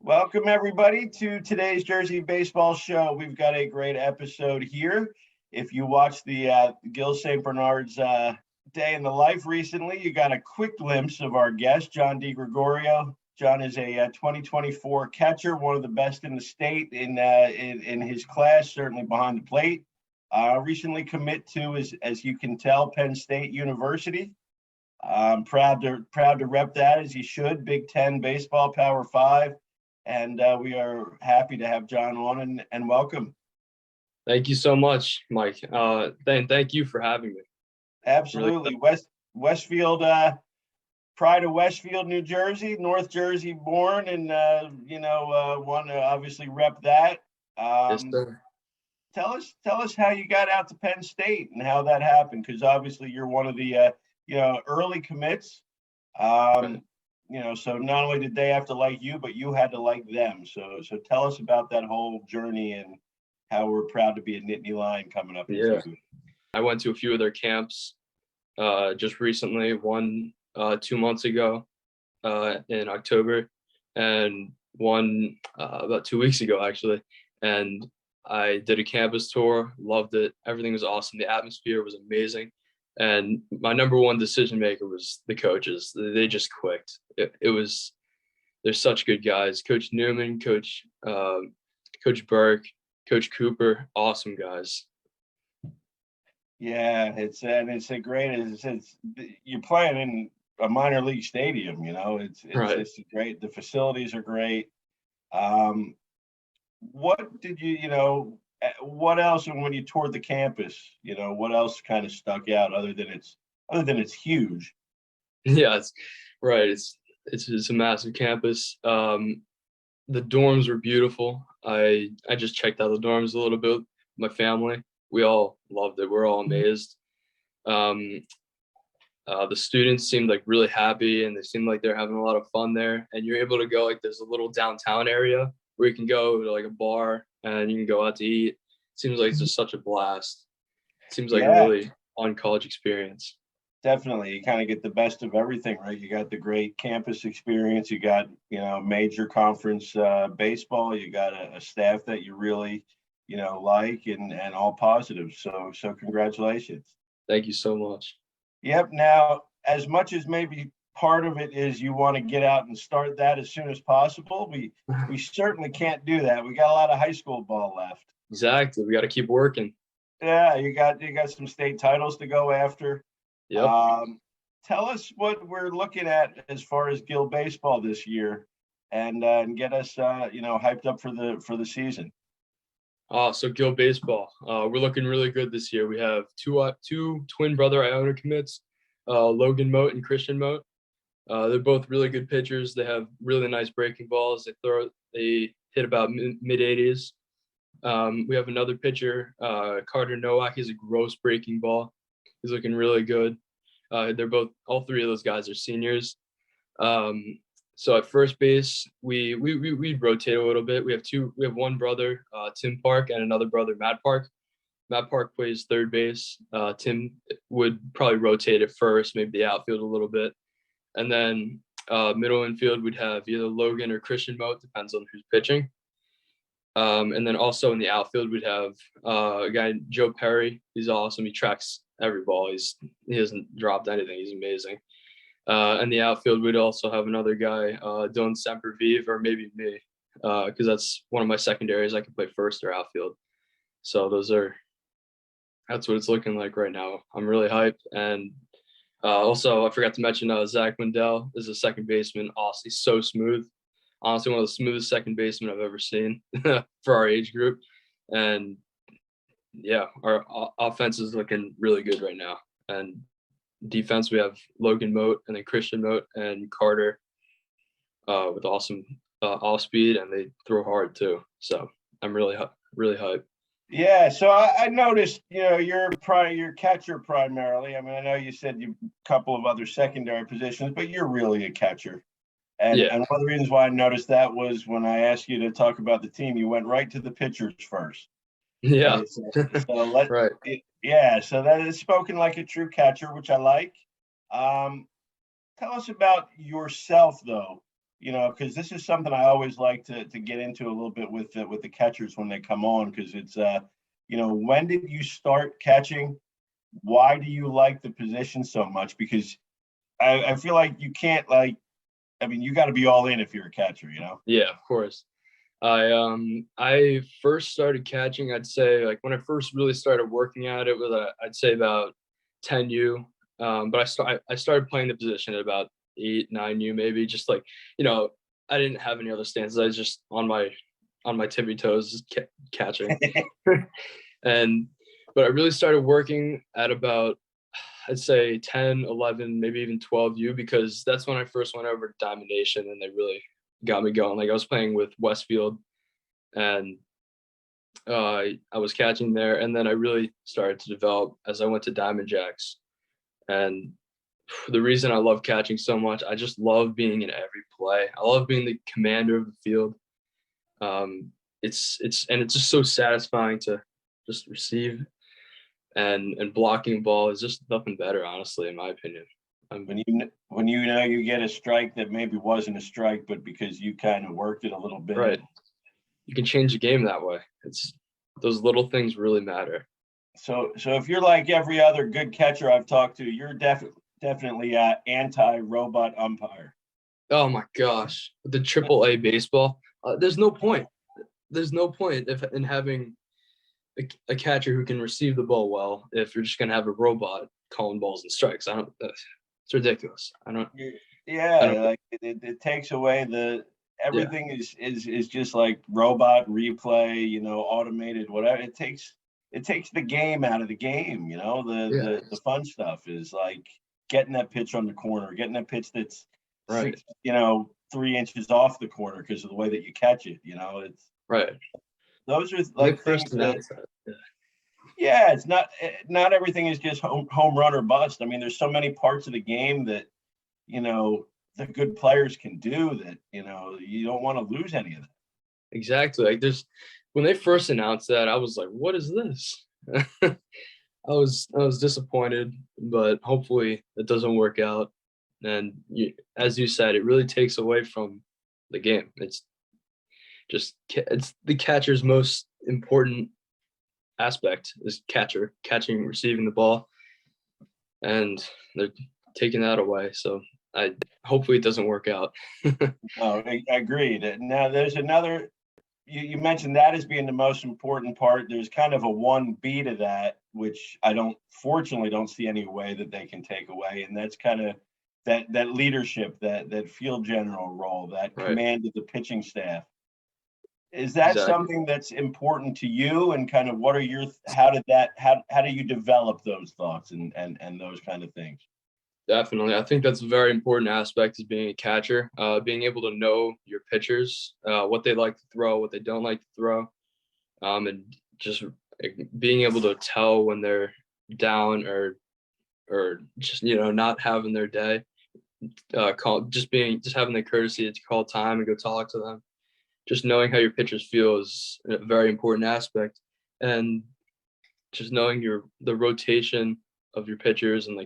Welcome, everybody, to today's Jersey Baseball Show. We've got a great episode here. If you watched the Gill St. Bernard's Day in the Life recently, you got a quick glimpse of our guest, John DiGregorio. John is a 2024 catcher, one of the best in the state in his class, certainly behind the plate. Recently commit to, as you can tell, Penn State University. Proud to rep that, as he should. Big Ten baseball, Power 5. And we are happy to have John on and welcome. Thank you so much, Mike. Thank you for having me. Absolutely. Really Westfield, pride of Westfield, New Jersey, North Jersey born, and, want to obviously rep that. Yes, sir. Tell us how you got out to Penn State and how that happened, because obviously you're one of the, early commits. Right. So not only did they have to like you, but you had to like them. So tell us about that whole journey and how we're proud to be a Nittany Lion coming up. Yeah, I went to a few of their camps just recently, one 2 months ago in October, and one about 2 weeks ago, actually. And I did a campus tour, loved it. Everything was awesome. The atmosphere was amazing. And my number one decision maker was the coaches. They just clicked. They're such good guys. Coach Newman, Coach Burke, Coach Cooper, awesome guys. Yeah, it's you're playing in a minor league stadium. It's Right. great. The facilities are great. What did what else, and when you toured the campus, what else kind of stuck out other than it's huge? Yeah, it's right. It's a massive campus. The dorms were beautiful. I just checked out the dorms a little bit with my family. We all loved it. We're all amazed. The students seemed like really happy, and they seemed like they're having a lot of fun there. And you're able to go, like, there's a little downtown area where you can go to like a bar and you can go out to eat. Seems like it's just such a blast. Seems like a really fun college experience. Definitely. You kind of get the best of everything, right? You got the great campus experience. You got, major conference baseball. You got a staff that you really, like, and all positive. So congratulations. Thank you so much. Yep. Now, as much as maybe part of it is you want to get out and start that as soon as possible, we certainly can't do that. We got a lot of high school ball left. Exactly. We got to keep working. Yeah, you got some state titles to go after. Yep. Tell us what we're looking at as far as Gill baseball this year, and get us hyped up for the season. So Gill baseball, we're looking really good this year. We have two twin brother Iona commits, Logan Moat and Christian Moat. They're both really good pitchers. They have really nice breaking balls. They hit about mid 80s. We have another pitcher, Carter Nowak. He's a gross breaking ball. He's looking really good. All three of those guys are seniors. So at first base, we rotate a little bit. We have one brother, Tim Park, and another brother, Matt Park. Matt Park plays third base. Tim would probably rotate at first, maybe the outfield a little bit. And then middle infield, we'd have either Logan or Christian Moat, depends on who's pitching. And then also in the outfield, we'd have a guy, Joe Perry. He's awesome. He tracks every ball. He hasn't dropped anything. He's amazing. And the outfield, we'd also have another guy, Don Sempervive, or maybe me, because that's one of my secondaries. I can play first or outfield. So that's what it's looking like right now. I'm really hyped. And also, I forgot to mention Zach Mundell is a second baseman. Awesome. He's so smooth honestly one of the smoothest second basemen I've ever seen for our age group. And yeah, our offense is looking really good right now. And defense, we have Logan Moat and then Christian Moat and Carter with awesome off speed, and they throw hard too. So I'm really hyped. Yeah, so I noticed, you're your catcher primarily. I mean, I know you said you a couple of other secondary positions, but you're really a catcher. And Yeah. one of the reasons why I noticed that was when I asked you to talk about the team, you went right to the pitchers first. Yeah. Right? So Right. yeah, so that is spoken like a true catcher, which I like. Tell us about yourself, though, because this is something I always like to get into a little bit with the catchers when they come on, because it's, when did you start catching? Why do you like the position so much? Because I feel like you can't, you got to be all in if you're a catcher, Yeah, of course. I first started catching, I'd say, like when I first really started working at it was I'd say about 10U. But I started playing the position at about 8, 9U maybe, just like, I didn't have any other stances. I was just on my tippy toes just catching. But I really started working at about, I'd say 10, 11, maybe even 12U, because that's when I first went over to Diamond Nation and they really got me going. Like I was playing with Westfield and I was catching there, and then I really started to develop as I went to Diamond Jacks. And the reason I love catching so much, I just love being in every play. I love being the commander of the field. It's just so satisfying to just receive, and blocking ball is just nothing better, honestly, in my opinion. When you get a strike that maybe wasn't a strike, but because you kind of worked it a little bit. Right. You can change the game that way. It's those little things really matter. So if you're like every other good catcher I've talked to, you're definitely anti-robot umpire. Oh my gosh, the AAA baseball. There's no point. There's no point in having a catcher who can receive the ball well if you're just gonna have a robot calling balls and strikes. It's ridiculous. Like it takes away everything is just like robot replay, automated, whatever. It takes the game out of the game. The fun stuff is like getting that pitch on the corner, getting that pitch that's right. 3 inches off the corner because of the way that you catch it. It's right. Those are like things that. Yeah, it's not everything is just home run or bust. I mean, there's so many parts of the game that the good players can do that you don't want to lose any of that. Exactly. Like when they first announced that, I was like, what is this? I was disappointed, but hopefully it doesn't work out. And as you said, it really takes away from the game. It's the catcher's most important aspect is catching, receiving the ball, and they're taking that away. So hopefully it doesn't work out. Oh, I agreed. Now there's another. You mentioned that as being the most important part. There's kind of a 1B to that, which I fortunately don't see any way that they can take away, and that's kind of that leadership, that field general role, that command of the pitching staff. Is that something that's important to you? And kind of how do you develop those thoughts and those kind of things? Definitely. I think that's a very important aspect of being a catcher, being able to know your pitchers, what they like to throw, what they don't like to throw, and just being able to tell when they're down or just, not having their day, just having the courtesy to call time and go talk to them. Just knowing how your pitchers feel is a very important aspect, and just knowing the rotation of your pitchers and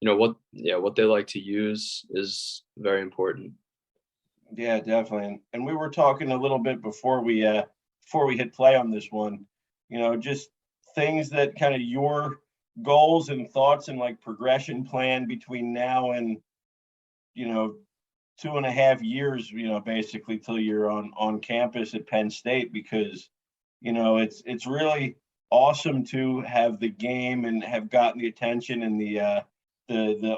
what they like to use is very important. Yeah, definitely. And we were talking a little bit before we hit play on this one, just things that kind of your goals and thoughts and like progression plan between now and 2.5 years, basically till you're on campus at Penn State, because it's really awesome to have the game and have gotten the attention and the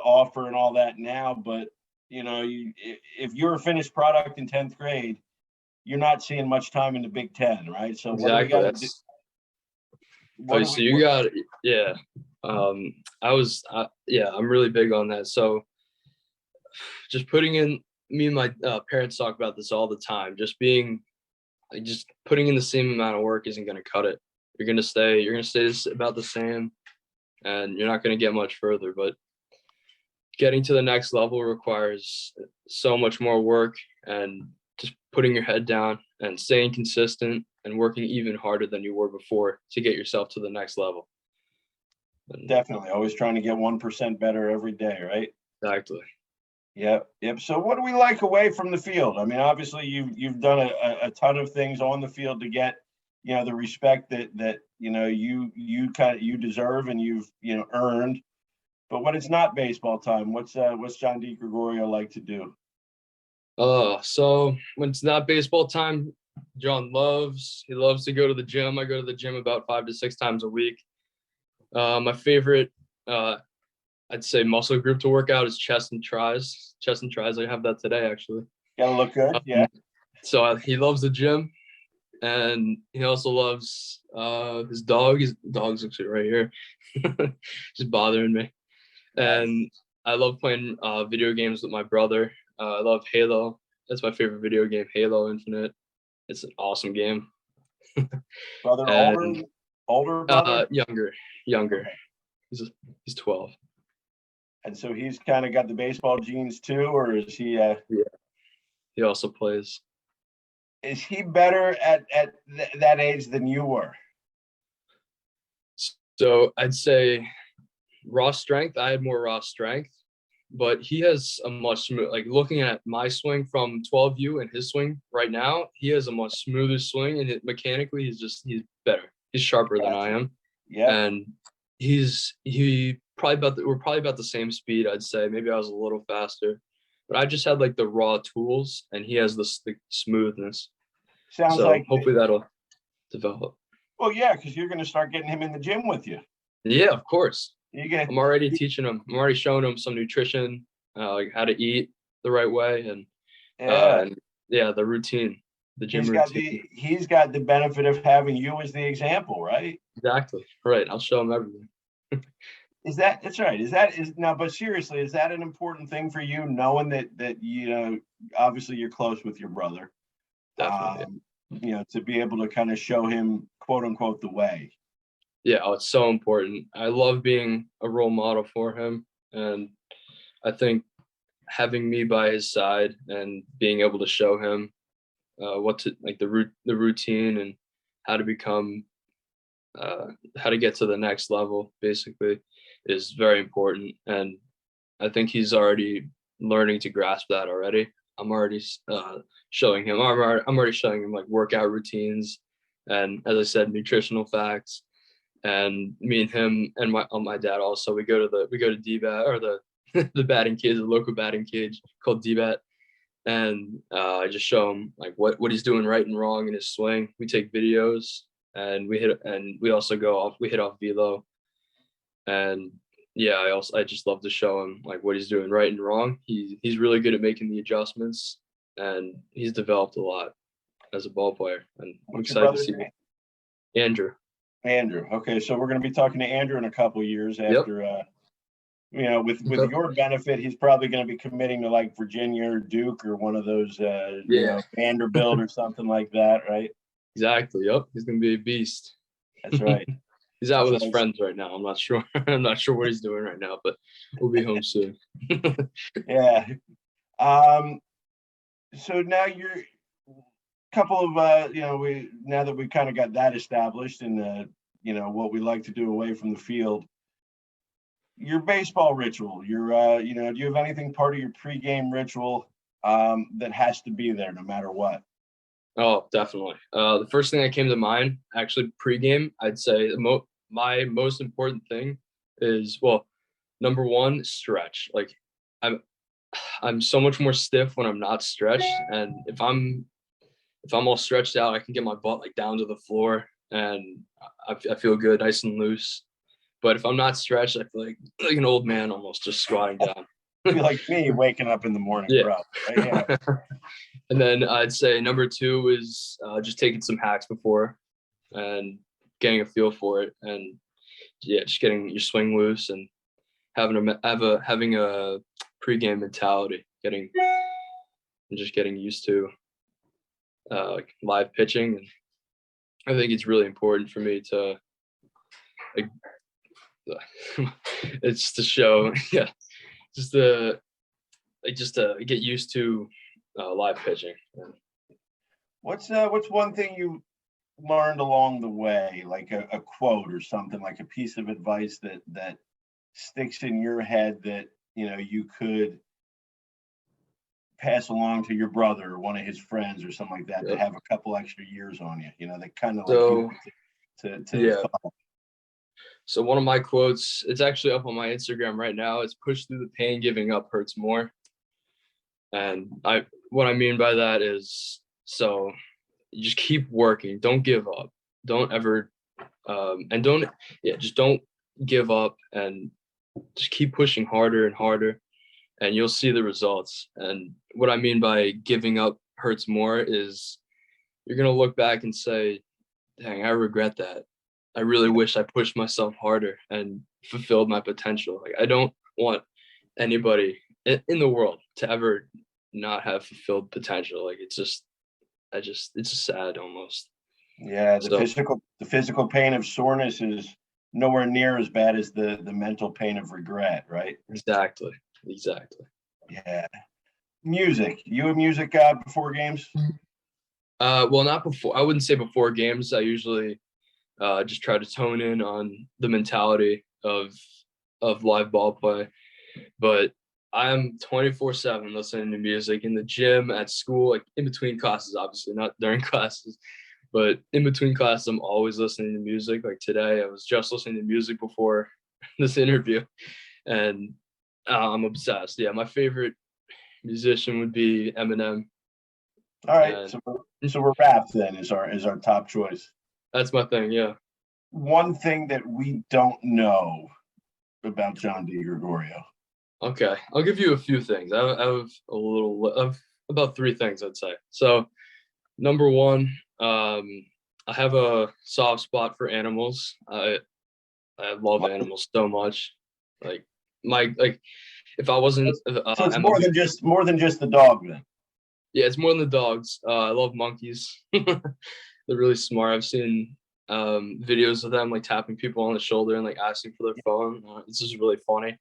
offer and all that now, but if you're a finished product in 10th grade, you're not seeing much time in the Big Ten, right? So what do we Exactly. got to do? So you got, yeah. I'm really big on that. So just putting in, me and my parents talk about this all the time. Just putting in the same amount of work isn't going to cut it. You're going to stay about the same, and you're not going to get much further. But getting to the next level requires so much more work, and just putting your head down and staying consistent and working even harder than you were before to get yourself to the next level. Definitely. Always trying to get 1% better every day, right? Exactly. Yep. So what do we like away from the field? I mean, obviously you've done a ton of things on the field to get, the respect that you deserve and you've, earned. But when it's not baseball time, what's John DiGregorio like to do? So when it's not baseball time, John loves to go to the gym. I go to the gym about 5 to 6 times a week. My favorite, I'd say, muscle group to work out is chest and tries. I have that today, actually. Gotta look good. Yeah. So he loves the gym, and he also loves his dog. His dog's actually right here, just bothering me. And I love playing video games with my brother. I love Halo. That's my favorite video game, Halo Infinite. It's an awesome game. Brother, And, older brother? Younger. He's 12. And so he's kind of got the baseball genes too, or is he? Yeah. He also plays. Is he better at that age than you were? So I'd say raw strength. I had more raw strength, but he has a much smooth. Like, looking at my swing from 12U and his swing right now, he has a much smoother swing, and mechanically he's better. He's sharper than I am. Yeah. And we're probably about the same speed, I'd say. Maybe I was a little faster, but I just had like the raw tools, and he has the smoothness. Sounds like hopefully that'll develop. Well, yeah, because you're going to start getting him in the gym with you. Yeah, of course. I'm already teaching him. I'm already showing him some nutrition, like how to eat the right way, and the routine, the gym routine. He's got the benefit of having you as the example, right? Exactly. Right. I'll show him everything. That's right. But seriously, is that an important thing for you, knowing that obviously you're close with your brother? Definitely. To be able to kind of show him, quote unquote, the way. Yeah, it's so important. I love being a role model for him, and I think having me by his side and being able to show him the routine and how to become how to get to the next level, basically, is very important. And I think he's already learning to grasp that already. I'm already showing him. I'm already showing him like workout routines, and, as I said, nutritional facts. And me and him and my dad also, we go to DBAT, or the batting cage, the local batting cage called DBAT, and I just show him like what he's doing right and wrong in his swing. We take videos, and we hit off velo, and yeah, I just love to show him like what he's doing right and wrong. He's really good at making the adjustments, and he's developed a lot as a ball player, and I'm excited to see Andrew. Okay, so we're going to be talking to Andrew in a couple of years after. Yep. With your benefit, he's probably going to be committing to like Virginia or Duke or one of those, Vanderbilt or something like that, right? Exactly. Yep. He's going to be a beast. That's right. He's out with his friends right now. I'm not sure. I'm not sure what he's doing right now, but we'll be home soon. Yeah. So now you're couple of now that we kind of got that established and what we like to do away from the field, your baseball ritual, do you have anything part of your pregame ritual that has to be there no matter what? Oh, definitely. The first thing that came to mind, actually, pregame, I'd say my most important thing is, well, number one, stretch. Like, I'm so much more stiff when I'm not stretched, and if I'm all stretched out, I can get my butt like down to the floor, and I feel good, nice and loose. But if I'm not stretched, I feel like an old man almost, just squatting down. Be like me waking up in the morning, Yeah. bro. Yeah. And then I'd say number two is just taking some hacks before and getting a feel for it, and just getting your swing loose and having a pregame mentality, getting used to like live pitching. And I think it's really important for me to like it's to show just to get used to live pitching. What's one thing you learned along the way, like a quote or something, like a piece of advice that sticks in your head that you could pass along to your brother or one of his friends or something like that, to have a couple extra years on you, that kind of follow. So one of my quotes, it's actually up on my Instagram right now. It's push through the pain, giving up hurts more. And what I mean by that is, so you just keep working. Don't give up. Don't ever, just don't give up, and just keep pushing harder and harder, and you'll see the results. And what I mean by giving up hurts more is you're going to look back and say, dang, I regret that. I really wish I pushed myself harder and fulfilled my potential. Like, I don't want anybody in the world to ever not have fulfilled potential. Like, it's just sad almost. Yeah, the physical pain of soreness is nowhere near as bad as the mental pain of regret, right? Exactly. Yeah. Music. You a music guy before games? Well, not before. I wouldn't say before games. I usually just try to tone in on the mentality of live ball play. But I'm 24/7 listening to music in the gym, at school, like in between classes, obviously not during classes, but in between classes, I'm always listening to music. Like today, I was just listening to music before this interview, and I'm obsessed. Yeah, my favorite musician would be Eminem. All right, so we're rap then is our top choice. That's my thing. Yeah. One thing that we don't know about John DiGregorio. Okay, I'll give you a few things. I have about three things, I'd say. So, number one, I have a soft spot for animals. I love animals so much. Like if I wasn't, so it's more than just the dog then. Yeah, it's more than the dogs. I love monkeys. They're really smart. I've seen videos of them like tapping people on the shoulder and like asking for their phone. It's just really funny,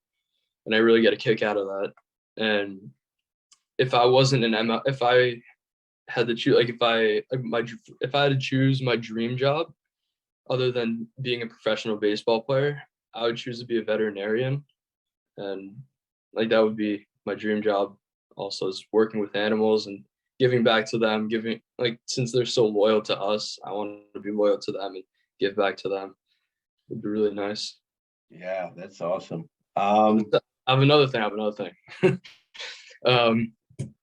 and I really get a kick out of that. And if I wasn't if I had to choose, like if I had to choose my dream job other than being a professional baseball player, I would choose to be a veterinarian, and like that would be my dream job. Also, is working with animals and giving back to them, since they're so loyal to us, I want to be loyal to them and give back to them. It'd be really nice. Yeah, that's awesome. I have another thing.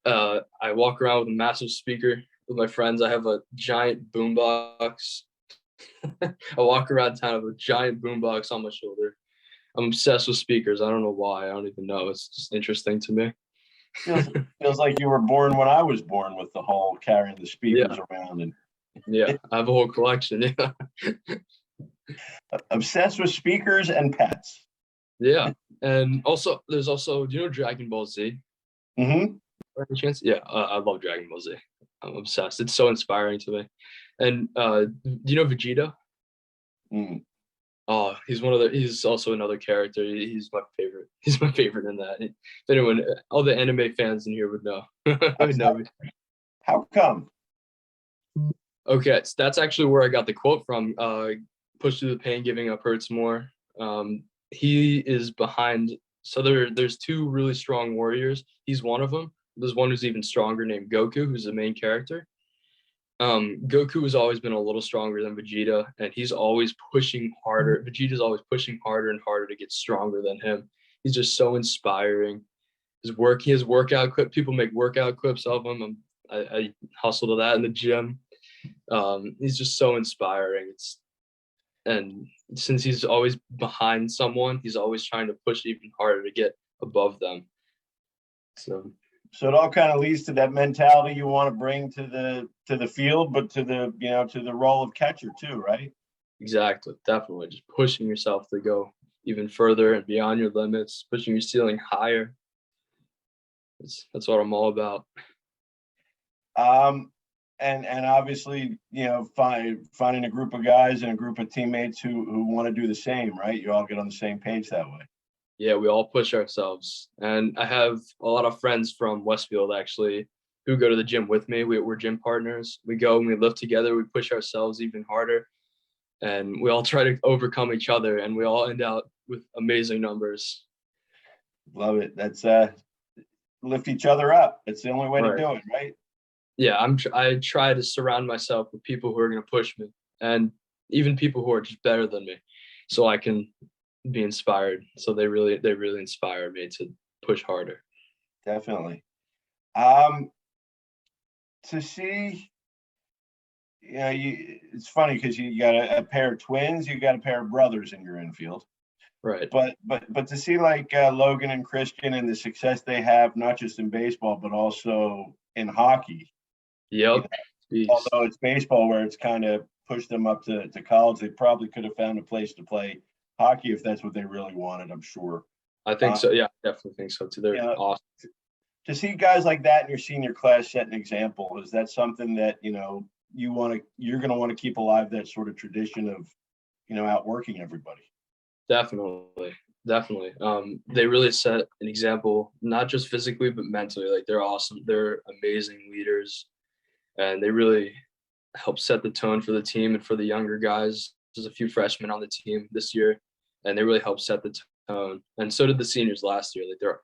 I walk around with a massive speaker with my friends. I have a giant boombox. I walk around town with a giant boombox on my shoulder. I'm obsessed with speakers. I don't know why. I don't even know. It's just interesting to me. Feels like you were born when I was born, with the whole carrying the speakers around. And I have a whole collection. Yeah. Obsessed with speakers and pets. Yeah. And also, do you know Dragon Ball Z? Mm-hmm. By any chance? Yeah, I love Dragon Ball Z. I'm obsessed. It's so inspiring to me. And do you know Vegeta? Mm. Oh, he's also another character. He's my favorite. He's my favorite in that. If anyone, all the anime fans in here would know. would know. How come? Okay, so that's actually where I got the quote from. Push through the pain, giving up hurts more. He is behind. So there's two really strong warriors. He's one of them. There's one who's even stronger named Goku, who's the main character. Goku has always been a little stronger than Vegeta, and he's always pushing harder. Vegeta's always pushing harder and harder to get stronger than him. He's just so inspiring. He has workout clip. People make workout clips of him. I hustle to that in the gym. He's just so inspiring. And since he's always behind someone, he's always trying to push even harder to get above them. So it all kind of leads to that mentality you want to bring to the field, but to the role of catcher too, right? Exactly, definitely. Just pushing yourself to go even further and beyond your limits, pushing your ceiling higher. That's what I'm all about. And obviously, finding a group of guys and a group of teammates who want to do the same, right? You all get on the same page that way. Yeah, we all push ourselves. And I have a lot of friends from Westfield actually who go to the gym with me. We're gym partners. We go and we lift together. We push ourselves even harder. And we all try to overcome each other, and we all end out with amazing numbers. Love it. That's lift each other up. It's the only way to do it, right? Yeah, I try to surround myself with people who are going to push me, and even people who are just better than me, so I can be inspired. So they really inspire me to push harder. Definitely. To see, it's funny because you got a pair of twins, you got a pair of brothers in your infield. Right. But to see like Logan and Christian and the success they have, not just in baseball, but also in hockey. Yep. Although it's baseball where it's kind of pushed them up to college, they probably could have found a place to play hockey if that's what they really wanted, I'm sure. I think so. Yeah, I definitely think so too. They're awesome. To see guys like that in your senior class set an example, is that something that, you're going to want to keep alive, that sort of tradition of, outworking everybody? Definitely. They really set an example, not just physically, but mentally. Like, they're awesome. They're amazing leaders, and they really help set the tone for the team and for the younger guys. There's a few freshmen on the team this year, and they really helped set the tone. And so did the seniors last year. Like,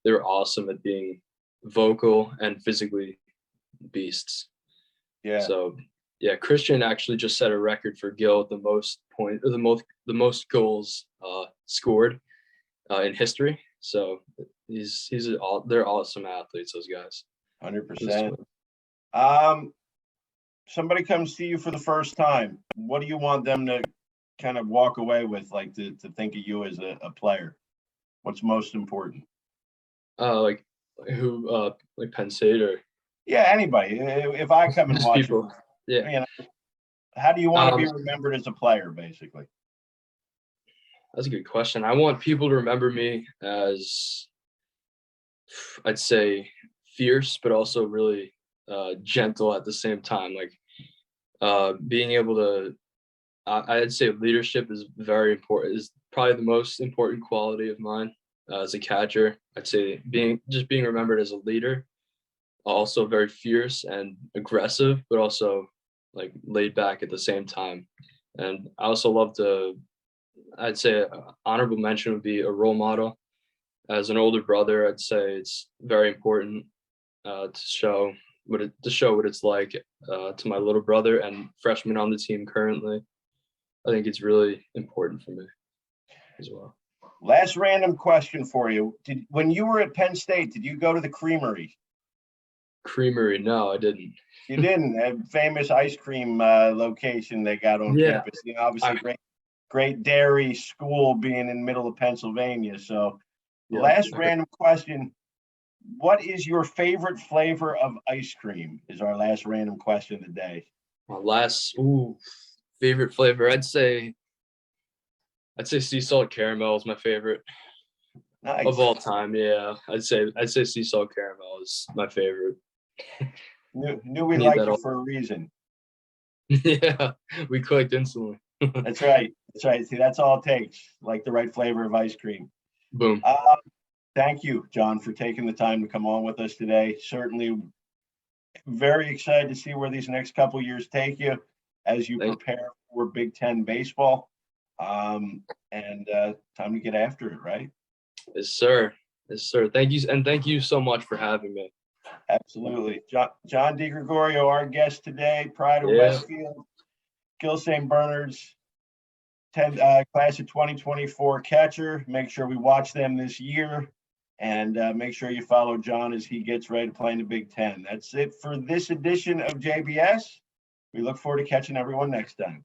they're awesome at being vocal and physically beasts. Yeah. So yeah, Christian actually just set a record for Gill at the most goals scored in history. So they're awesome athletes, those guys. 100%. Somebody comes to you for the first time. What do you want them to kind of walk away with, like to think of you as a player? What's most important? Like who? Like Penn State or? Yeah, anybody. If I come and watch people. Yeah. How do you want to be remembered as a player, basically? That's a good question. I want people to remember me as, I'd say, fierce, but also really gentle at the same time. Like being able to, I'd say leadership is very important, is probably the most important quality of mine as a catcher. I'd say being remembered as a leader, also very fierce and aggressive, but also like laid back at the same time. And I also love to, I'd say honorable mention would be a role model. As an older brother, I'd say it's very important to show what it's like to my little brother and freshman on the team currently. I think it's really important for me as well. Last random question for you. When you were at Penn State, did you go to the Creamery? Creamery? No, I didn't. You didn't? A famous ice cream location they got on campus. Obviously great dairy school being in the middle of Pennsylvania. So last random question. What is your favorite flavor of ice cream? Is our last random question of the day. My favorite flavor, I'd say sea salt caramel is my favorite. Nice. Of all time. Yeah, I'd say sea salt caramel is my favorite. Knew we liked you for a reason. Yeah, we clicked instantly. That's right. See, that's all it takes. Like the right flavor of ice cream. Boom. Thank you, John, for taking the time to come on with us today. Certainly very excited to see where these next couple years take you as you prepare for Big Ten baseball. And time to get after it, right? Yes, sir. Thank you. And thank you so much for having me. Absolutely. John DiGregorio, our guest today, Pride of Westfield, Gill St. Bernard's class of 2024 catcher. Make sure we watch them this year, and make sure you follow John as he gets ready to play in the Big Ten. That's it for this edition of JBS. We look forward to catching everyone next time.